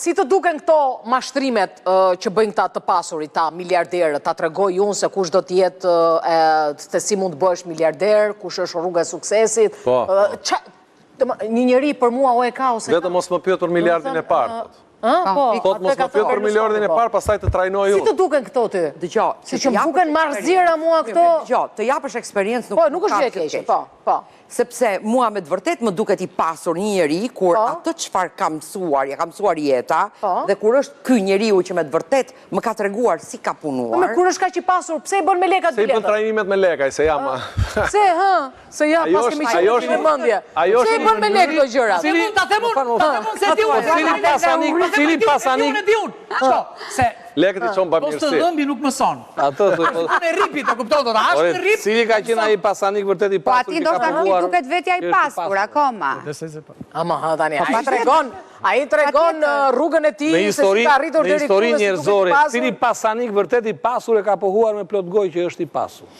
Si të duken këto mashtrimet që bëjnë këta të pasurit, ta miliarderët, ta tregoj unë se kush do t'jetë, se si mund të bësh miliarder, kush është rruga e suksesit. Një njeri për mua o e ka ose ka. Vetëm mos më pyet për miliardin e parë. Po, mos më pyet për miliardin e parë, pastaj të trajnoj unë. Si të duken këto ty? Dëgjoj, si që më duken marrëzira mua këto. Dëgjoj, të japësh eksperiencë Po, nuk është gjë e keqe, po. Sepse mua me të vërtet më duket i pasur një njeri kur atë çfarë ka mësuar, ja ka mësuar jeta, dhe kur është ky njeriu që me të vërtet më ka treguar si ka punuar. Me kur është kaq i pasur, pse i bën me lekë atë biletë? Se i bën trajnimet me lekë, se jam. Se se ja pas kemi qenë në mendje. Se i bën me lekë këto gjëra. Cili pasanik? Lekët i qonë pa mirësi. Po së dhëmbi nuk mëson. Unë e ripit, e kupton do të ashtë në rip. Cili ka qenë ai pasanik vërtet i pasur? Po ati do të nuk duket vetja i pasur, akoma. Ama, tani, a i tregon rrugën e ti, se si ka rritur deri këtu, Në histori njerëzore, cili pasanik vërtet i pasur e ka pohuar me plot gojë që është i pasur.